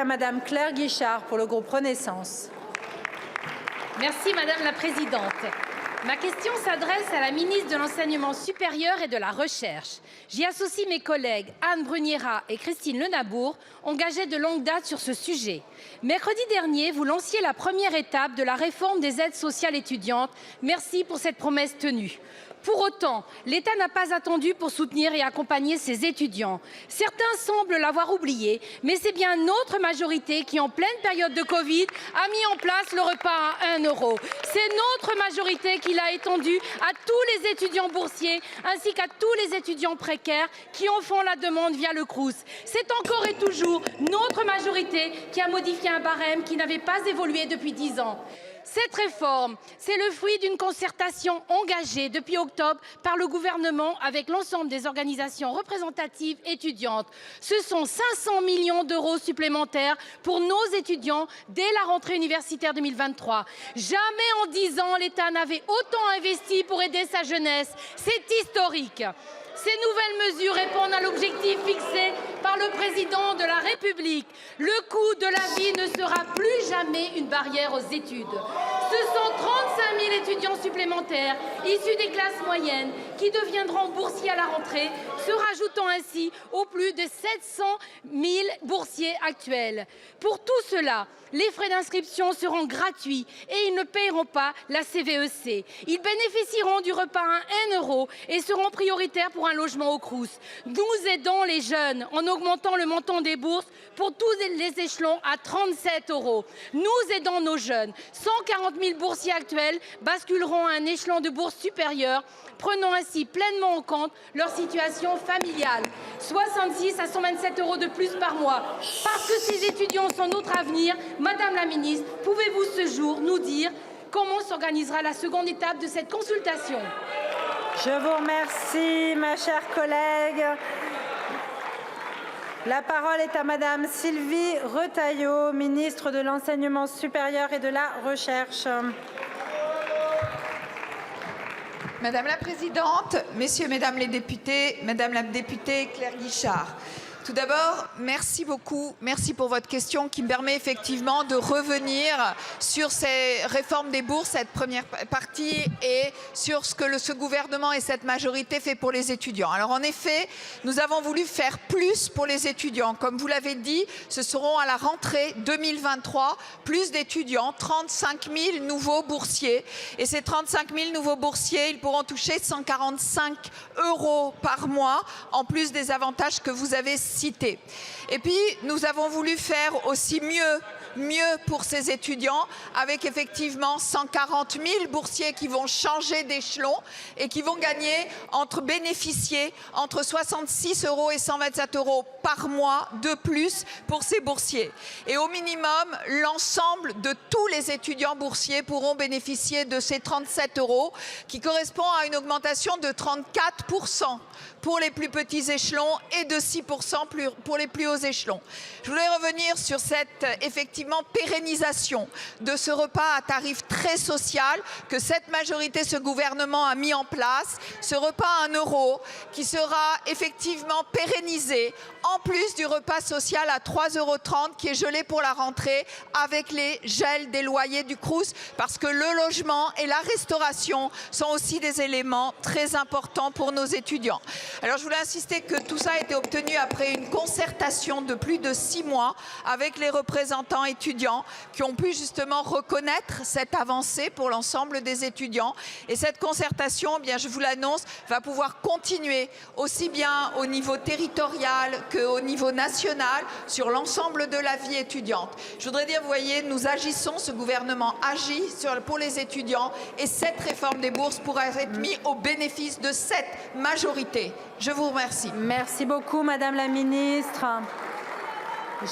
à Madame Claire Guichard pour le groupe Renaissance. Merci Madame la Présidente. Ma question s'adresse à la ministre de l'Enseignement supérieur et de la Recherche. J'y associe mes collègues Anne Bruniera et Christine Lenabour, engagées de longue date sur ce sujet. Mercredi dernier, vous lanciez la première étape de la réforme des aides sociales étudiantes. Merci pour cette promesse tenue. Pour autant, l'État n'a pas attendu pour soutenir et accompagner ses étudiants. Certains semblent l'avoir oublié, mais c'est bien notre majorité qui, en pleine période de Covid, a mis en place le repas à 1 €. C'est notre majorité qui l'a étendu à tous les étudiants boursiers ainsi qu'à tous les étudiants précaires qui en font la demande via le Crous. C'est encore et toujours notre majorité qui a modifié un barème qui n'avait pas évolué depuis 10 ans. Cette réforme, c'est le fruit d'une concertation engagée depuis octobre par le gouvernement avec l'ensemble des organisations représentatives étudiantes. Ce sont 500 millions d'euros supplémentaires pour nos étudiants dès la rentrée universitaire 2023. Jamais en 10 ans, l'État n'avait autant investi pour aider sa jeunesse. C'est historique. Ces nouvelles mesures répondent à l'objectif fixé par le président de la République. Le coût de la vie ne sera plus jamais une barrière aux études. Ce sont 35 000 étudiants supplémentaires issus des classes moyennes qui deviendront boursiers à la rentrée, se rajoutant ainsi aux plus de 700 000 boursiers actuels. Pour tout cela, les frais d'inscription seront gratuits et ils ne paieront pas la CVEC. Ils bénéficieront du repas à 1 € et seront prioritaires pour un logement au Crous. Nous aidons les jeunes en augmentant le montant des bourses pour tous les échelons à 37 €. Nous aidons nos jeunes. 140 000 boursiers actuels basculeront à un échelon de bourse supérieure, prenant ainsi pleinement en compte leur situation familiale. 66 à 127 € de plus par mois. Parce que ces étudiants sont notre avenir, Madame la Ministre, pouvez-vous ce jour nous dire comment s'organisera la seconde étape de cette consultation? Je vous remercie, ma chère collègue. La parole est à Madame Sylvie Retailleau, ministre de l'Enseignement supérieur et de la Recherche. Madame la Présidente, Messieurs, Mesdames les députés, Madame la députée Claire Guichard. Tout d'abord, merci beaucoup, merci pour votre question qui me permet effectivement de revenir sur ces réformes des bourses, cette première partie, et sur ce que ce gouvernement et cette majorité fait pour les étudiants. Alors en effet, nous avons voulu faire plus pour les étudiants. Comme vous l'avez dit, ce seront à la rentrée 2023 plus d'étudiants, 35 000 nouveaux boursiers. Et ces 35 000 nouveaux boursiers, ils pourront toucher 145 € par mois, en plus des avantages que vous avez cités. Et puis, nous avons voulu faire aussi mieux pour ces étudiants, avec effectivement 140 000 boursiers qui vont changer d'échelon et qui vont bénéficier entre 66 € et 127 € par mois de plus pour ces boursiers. Et au minimum, l'ensemble de tous les étudiants boursiers pourront bénéficier de ces 37 € qui correspond à une augmentation de 34 % pour les plus petits échelons et de 6 % pour les plus hauts échelons. Je voulais revenir sur cette effectivement pérennisation de ce repas à tarif très social que cette majorité, ce gouvernement a mis en place, ce repas à 1 € qui sera effectivement pérennisé en plus du repas social à 3,30 € qui est gelé pour la rentrée avec les gels des loyers du Crous, parce que le logement et la restauration sont aussi des éléments très importants pour nos étudiants. Alors je voulais insister que tout ça a été obtenu après une concertation de plus de 6 mois avec les représentants étudiants qui ont pu justement reconnaître cette avancée pour l'ensemble des étudiants. Et cette concertation, eh bien, je vous l'annonce, va pouvoir continuer aussi bien au niveau territorial qu'au niveau national sur l'ensemble de la vie étudiante. Je voudrais dire, vous voyez, nous agissons, ce gouvernement agit pour les étudiants et cette réforme des bourses pourra être mise au bénéfice de cette majorité. Je vous remercie. Merci beaucoup, Madame la Ministre.